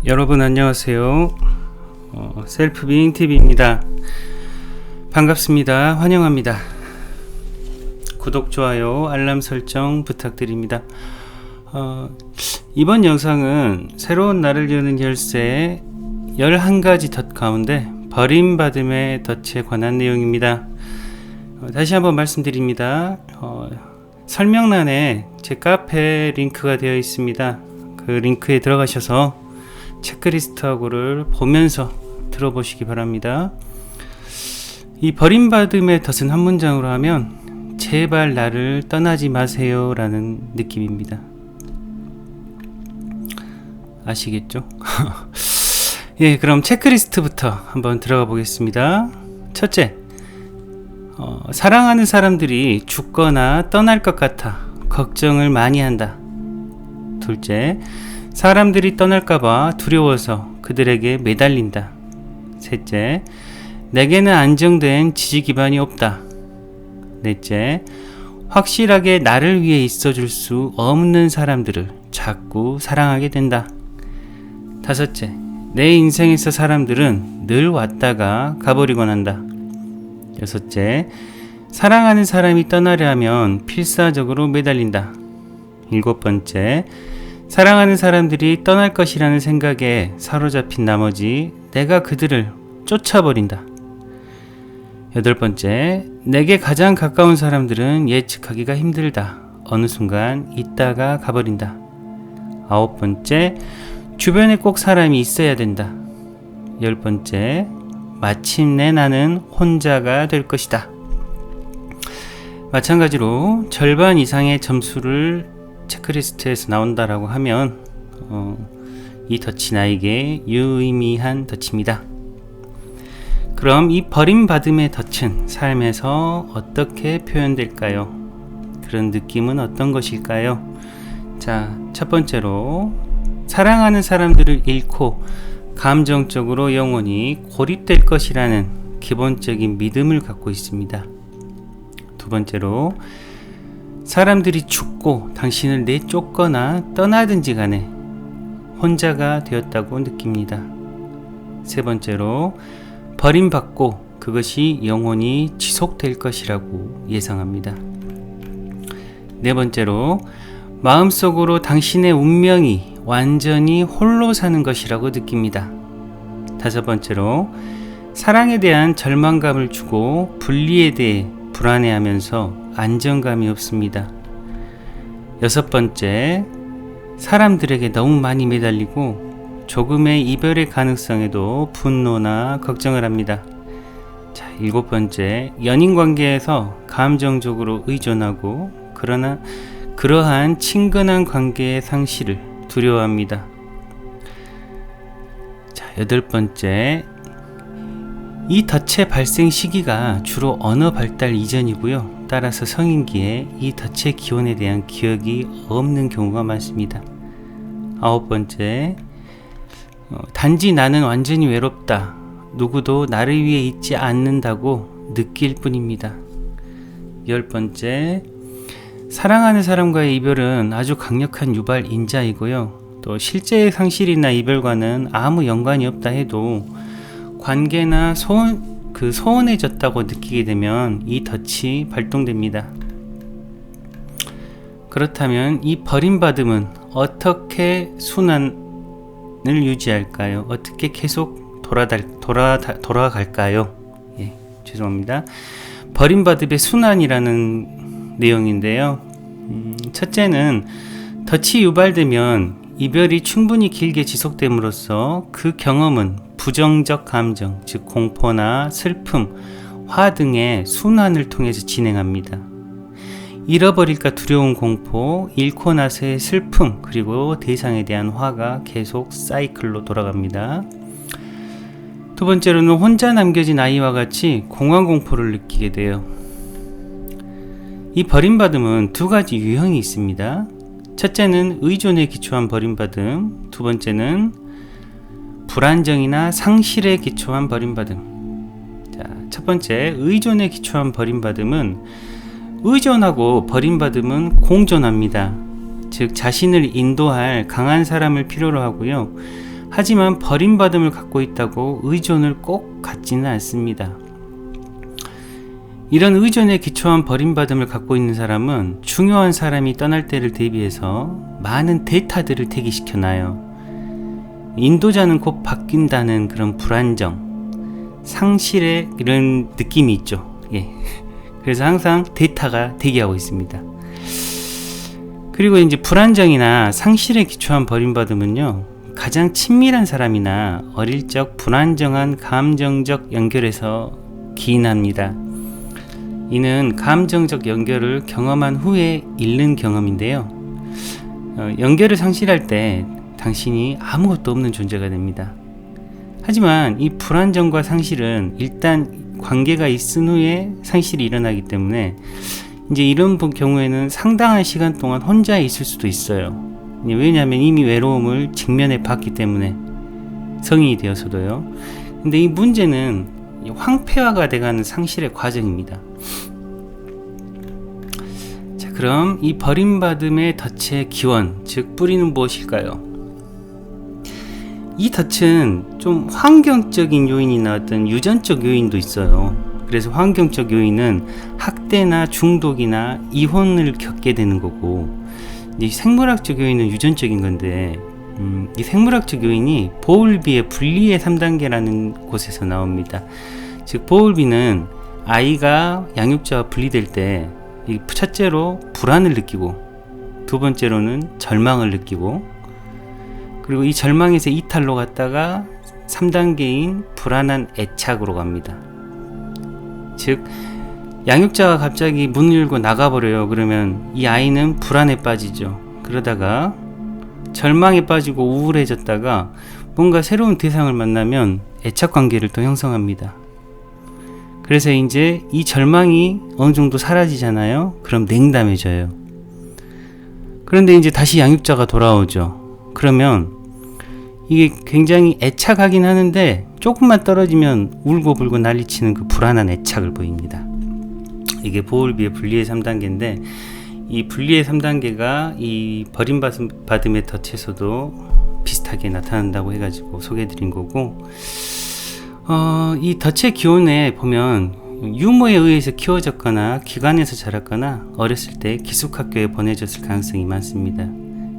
여러분 안녕하세요. 셀프비잉TV입니다. 반갑습니다. 환영합니다. 구독, 좋아요, 알람 설정 부탁드립니다. 이번 영상은 새로운 날을 여는 열쇠 11가지 덫 가운데 버림받음의 덫에 관한 내용입니다. 다시 한번 말씀드립니다. 설명란에 제 카페 링크가 되어 있습니다. 그 링크에 들어가셔서 체크리스트하고를 보면서 들어보시기 바랍니다. 이 버림받음의 덫은 한 문장으로 하면 제발 나를 떠나지 마세요 라는 느낌입니다. 아시겠죠? 예, 그럼 체크리스트부터 한번 들어가 보겠습니다. 첫째, 사랑하는 사람들이 죽거나 떠날 것 같아 걱정을 많이 한다. 둘째, 사람들이 떠날까봐 두려워서 그들에게 매달린다. 셋째, 내게는 안정된 지지 기반이 없다. 넷째, 확실하게 나를 위해 있어줄 수 없는 사람들을 자꾸 사랑하게 된다. 다섯째, 내 인생에서 사람들은 늘 왔다가 가버리곤 한다. 여섯째, 사랑하는 사람이 떠나려 하면 필사적으로 매달린다. 일곱 번째, 사랑하는 사람들이 떠날 것이라는 생각에 사로잡힌 나머지 내가 그들을 쫓아버린다. 여덟 번째, 내게 가장 가까운 사람들은 예측하기가 힘들다. 어느 순간 있다가 가버린다. 아홉 번째, 주변에 꼭 사람이 있어야 된다. 열 번째, 마침내 나는 혼자가 될 것이다. 마찬가지로 절반 이상의 점수를 체크리스트에서 나온다라고 하면 이 덫이 나에게 유의미한 덫입니다. 그럼 이 버림받음의 덫은 삶에서 어떻게 표현될까요? 그런 느낌은 어떤 것일까요? 자, 첫 번째로 사랑하는 사람들을 잃고 감정적으로 영원히 고립될 것이라는 기본적인 믿음을 갖고 있습니다. 두 번째로 사람들이 죽고 당신을 내쫓거나 떠나든지 간에 혼자가 되었다고 느낍니다. 세 번째로 버림받고 그것이 영원히 지속될 것이라고 예상합니다. 네 번째로 마음속으로 당신의 운명이 완전히 홀로 사는 것이라고 느낍니다. 다섯 번째로 사랑에 대한 절망감을 주고 분리에 대해 불안해하면서 안정감이 없습니다. 여섯 번째, 사람들에게 너무 많이 매달리고 조금의 이별의 가능성에도 분노나 걱정을 합니다. 자, 일곱 번째, 연인 관계에서 감정적으로 의존하고 그러나 그러한 친근한 관계의 상실을 두려워합니다. 자, 여덟 번째, 이 덫의 발생 시기가 주로 언어 발달 이전이고요. 따라서 성인기에 이 덫의 기원에 대한 기억이 없는 경우가 많습니다. 아홉 번째, 단지 나는 완전히 외롭다. 누구도 나를 위해 있지 않는다고 느낄 뿐입니다. 열 번째, 사랑하는 사람과의 이별은 아주 강력한 유발 인자이고요. 또 실제의 상실이나 이별과는 아무 연관이 없다 해도 관계나 소원해졌다고 느끼게 되면 이 덫이 발동됩니다. 그렇다면 이 버림받음은 어떻게 순환을 유지할까요? 어떻게 계속 돌아갈까요? 예, 죄송합니다. 버림받음의 순환이라는 내용인데요. 첫째는 덫이 유발되면 이별이 충분히 길게 지속됨으로써 그 경험은 부정적 감정, 즉 공포나 슬픔, 화 등의 순환을 통해서 진행합니다. 잃어버릴까 두려운 공포, 잃고 나서의 슬픔, 그리고 대상에 대한 화가 계속 사이클로 돌아갑니다. 두 번째로는 혼자 남겨진 아이와 같이 공황공포를 느끼게 돼요. 이 버림받음은 두 가지 유형이 있습니다. 첫째는 의존에 기초한 버림받음, 두 번째는 불안정이나 상실에 기초한 버림받음. 자, 첫 번째, 의존에 기초한 버림받음은 의존하고 버림받음은 공존합니다. 즉 자신을 인도할 강한 사람을 필요로 하고요. 하지만 버림받음을 갖고 있다고 의존을 꼭 갖지는 않습니다. 이런 의존에 기초한 버림받음을 갖고 있는 사람은 중요한 사람이 떠날 때를 대비해서 많은 데이터들을 대기시켜놔요. 인도자는 곧 바뀐다는 그런 불안정, 상실의 이런 느낌이 있죠. 예. 그래서 항상 데이터가 대기하고 있습니다. 그리고 이제 불안정이나 상실에 기초한 버림받음은요, 가장 친밀한 사람이나 어릴 적 불안정한 감정적 연결에서 기인합니다. 이는 감정적 연결을 경험한 후에 잃는 경험인데요. 연결을 상실할 때 당신이 아무것도 없는 존재가 됩니다. 하지만 이 불안정과 상실은 일단 관계가 있은 후에 상실이 일어나기 때문에 이제 이런 경우에는 상당한 시간 동안 혼자 있을 수도 있어요. 왜냐하면 이미 외로움을 직면해 봤기 때문에, 성인이 되어서도요. 근데 이 문제는 황폐화가 돼가는 상실의 과정입니다. 자, 그럼 이 버림받음의 덫의 기원, 즉 뿌리는 무엇일까요? 이 덫은 좀 환경적인 요인이나 어떤 유전적 요인도 있어요. 그래서 환경적 요인은 학대나 중독이나 이혼을 겪게 되는 거고, 이 생물학적 요인은 유전적인 건데, 이 생물학적 요인이 보울비의 분리의 3단계라는 곳에서 나옵니다. 즉 보울비는 아이가 양육자와 분리될 때 첫째로 불안을 느끼고, 두 번째로는 절망을 느끼고, 그리고 이 절망에서 이탈로 갔다가 3단계인 불안한 애착으로 갑니다. 즉 양육자가 갑자기 문을 열고 나가버려요. 그러면 이 아이는 불안에 빠지죠. 그러다가 절망에 빠지고 우울해졌다가 뭔가 새로운 대상을 만나면 애착 관계를 또 형성합니다. 그래서 이제 이 절망이 어느 정도 사라지잖아요. 그럼 냉담해져요. 그런데 이제 다시 양육자가 돌아오죠. 그러면 이게 굉장히 애착하긴 하는데 조금만 떨어지면 울고불고 난리치는 그 불안한 애착을 보입니다. 이게 보울비의 분리의 3단계인데, 이 분리의 3단계가 이 버림받음의 덫에서도 비슷하게 나타난다고 해가지고 소개해드린 거고, 이 덫의 기원에 보면 유모에 의해서 키워졌거나 기관에서 자랐거나 어렸을 때 기숙학교에 보내졌을 가능성이 많습니다.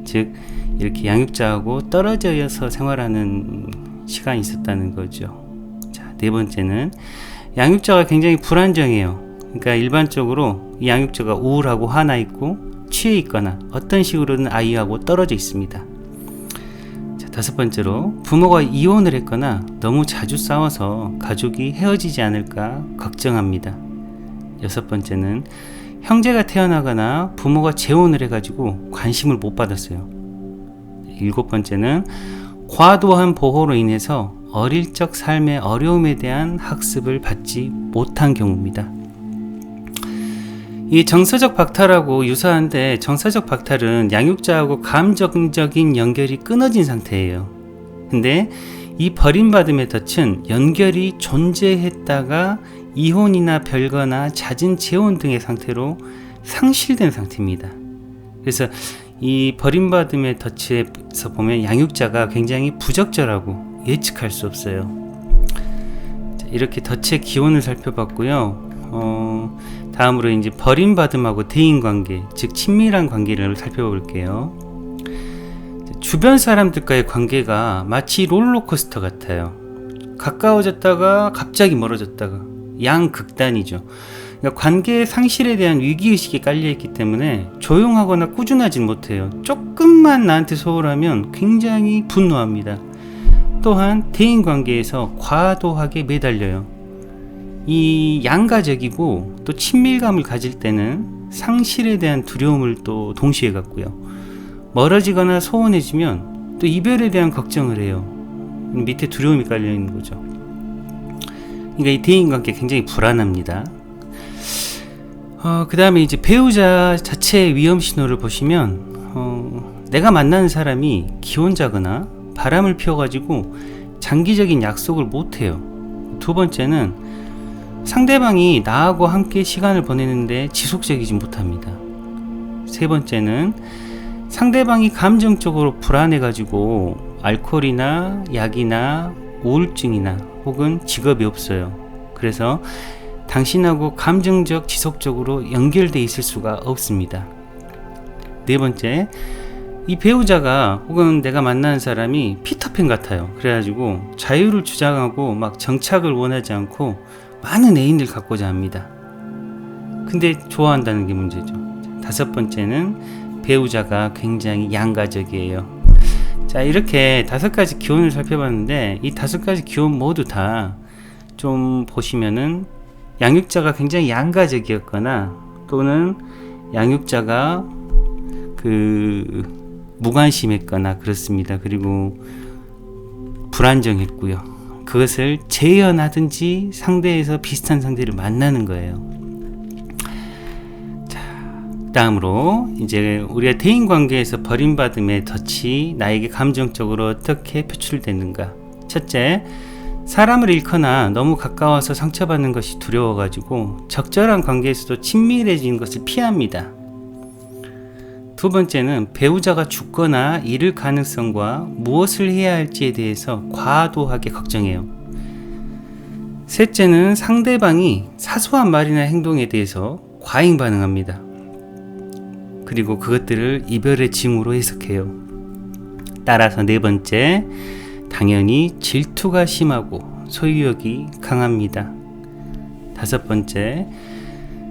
즉 이렇게 양육자하고 떨어져서 생활하는 시간이 있었다는 거죠. 자, 네 번째는 양육자가 굉장히 불안정해요. 그러니까 일반적으로 이 양육자가 우울하고 화나 있고 취해 있거나 어떤 식으로든 아이하고 떨어져 있습니다. 자, 다섯 번째로 부모가 이혼을 했거나 너무 자주 싸워서 가족이 헤어지지 않을까 걱정합니다. 여섯 번째는 형제가 태어나거나 부모가 재혼을 해가지고 관심을 못 받았어요. 일곱 번째는 과도한 보호로 인해서 어릴 적 삶의 어려움에 대한 학습을 받지 못한 경우입니다. 이 정서적 박탈하고 유사한데, 정서적 박탈은 양육자하고 감정적인 연결이 끊어진 상태예요. 근데 이 버림받음의 덫은 연결이 존재했다가 이혼이나 별거나 잦은 재혼 등의 상태로 상실된 상태입니다. 그래서 이 버림받음의 덫에서 보면 양육자가 굉장히 부적절하고 예측할 수 없어요. 자, 이렇게 덫의 기원을 살펴봤고요. 다음으로 이제 버림받음하고 대인관계, 즉 친밀한 관계를 살펴볼게요. 주변 사람들과의 관계가 마치 롤러코스터 같아요. 가까워졌다가 갑자기 멀어졌다가 양극단이죠. 그러니까 관계의 상실에 대한 위기의식이 깔려있기 때문에 조용하거나 꾸준하진 못해요. 조금만 나한테 소홀하면 굉장히 분노합니다. 또한 대인관계에서 과도하게 매달려요. 이 양가적이고 또 친밀감을 가질 때는 상실에 대한 두려움을 또 동시에 갖고요. 멀어지거나 소원해지면 또 이별에 대한 걱정을 해요. 밑에 두려움이 깔려있는 거죠. 그러니까 이 대인관계 굉장히 불안합니다. 그 다음에 이제 배우자 자체의 위험 신호를 보시면 내가 만나는 사람이 기혼자거나 바람을 피워가지고 장기적인 약속을 못해요. 두 번째는 상대방이 나하고 함께 시간을 보내는데 지속적이지 못합니다. 세 번째는 상대방이 감정적으로 불안해가지고 알코올이나 약이나 우울증이나 혹은 직업이 없어요. 그래서 당신하고 감정적 지속적으로 연결돼 있을 수가 없습니다. 네 번째, 이 배우자가 혹은 내가 만나는 사람이 피터팬 같아요. 그래가지고 자유를 주장하고 막 정착을 원하지 않고 많은 애인을 갖고자 합니다. 근데 좋아한다는 게 문제죠. 다섯 번째는 배우자가 굉장히 양가적이에요. 자, 이렇게 다섯 가지 기원을 살펴봤는데 이 다섯 가지 기원 모두 다 좀 보시면은 양육자가 굉장히 양가적이었거나 또는 양육자가 무관심했거나 그렇습니다. 그리고 불안정했고요. 그것을 재현하든지 상대에서 비슷한 상대를 만나는 거예요. 자, 다음으로 이제 우리가 대인관계에서 버림받음의 덫이 나에게 감정적으로 어떻게 표출되는가. 첫째, 사람을 잃거나 너무 가까워서 상처받는 것이 두려워가지고 적절한 관계에서도 친밀해진 것을 피합니다. 두 번째는 배우자가 죽거나 잃을 가능성과 무엇을 해야 할지에 대해서 과도하게 걱정해요. 셋째는 상대방이 사소한 말이나 행동에 대해서 과잉 반응합니다. 그리고 그것들을 이별의 징후로 해석해요. 따라서 네 번째, 당연히 질투가 심하고 소유욕이 강합니다. 다섯 번째,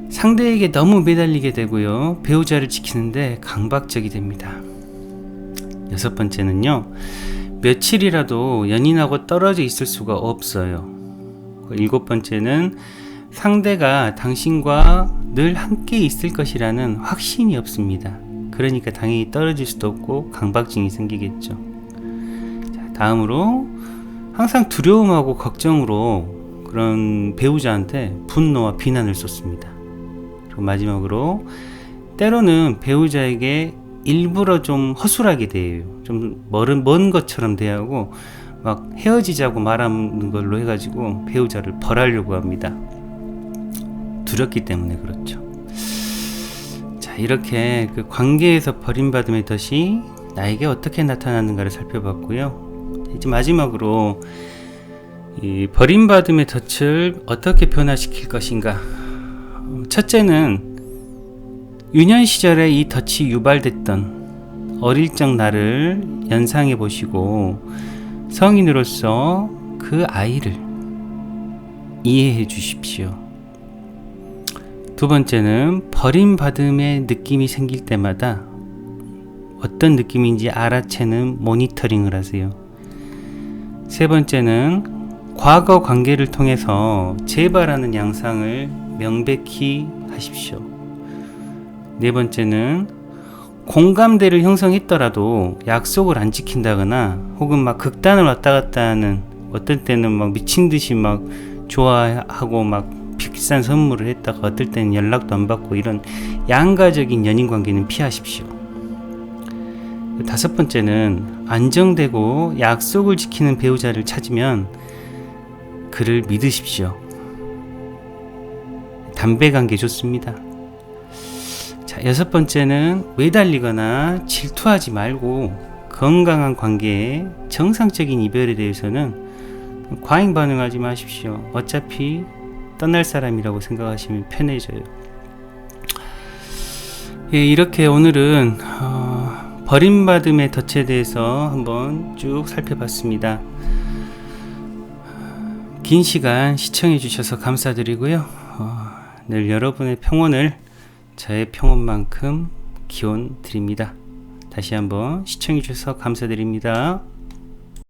상대에게 너무 매달리게 되고요. 배우자를 지키는데 강박적이 됩니다. 여섯 번째는요, 며칠이라도 연인하고 떨어져 있을 수가 없어요. 일곱 번째는 상대가 당신과 늘 함께 있을 것이라는 확신이 없습니다. 그러니까 당연히 떨어질 수도 없고 강박증이 생기겠죠. 자, 다음으로 항상 두려움하고 걱정으로 그런 배우자한테 분노와 비난을 쏟습니다. 그리고 마지막으로 때로는 배우자에게 일부러 좀 허술하게 대해요. 좀 먼 것처럼 대하고 막 헤어지자고 말하는 걸로 해가지고 배우자를 벌하려고 합니다. 두렵기 때문에 그렇죠. 자, 이렇게 그 관계에서 버림받음의 덫이 나에게 어떻게 나타나는가를 살펴봤고요. 이제 마지막으로 이 버림받음의 덫을 어떻게 변화시킬 것인가. 첫째는 유년 시절에 이 덫이 유발됐던 어릴 적 나를 연상해 보시고 성인으로서 그 아이를 이해해 주십시오. 두 번째는 버림받음의 느낌이 생길 때마다 어떤 느낌인지 알아채는 모니터링을 하세요. 세 번째는 과거 관계를 통해서 재발하는 양상을 명백히 하십시오. 네 번째는 공감대를 형성했더라도 약속을 안 지킨다거나 혹은 막 극단을 왔다 갔다 하는, 어떨 때는 막 미친 듯이 막 좋아하고 막 비싼 선물을 했다가 어떨 때는 연락도 안 받고 이런 양가적인 연인 관계는 피하십시오. 다섯 번째는 안정되고 약속을 지키는 배우자를 찾으면 그를 믿으십시오. 담배 관계 좋습니다. 자, 여섯 번째는 매달리거나 질투하지 말고 건강한 관계에 정상적인 이별에 대해서는 과잉 반응하지 마십시오. 어차피 떠날 사람이라고 생각하시면 편해져요. 예, 이렇게 오늘은 버림받음의 덫에 대해서 한번 쭉 살펴봤습니다. 긴 시간 시청해 주셔서 감사드리고요. 늘 여러분의 평온을 저의 평온만큼 기원 드립니다. 다시 한번 시청해 주셔서 감사드립니다.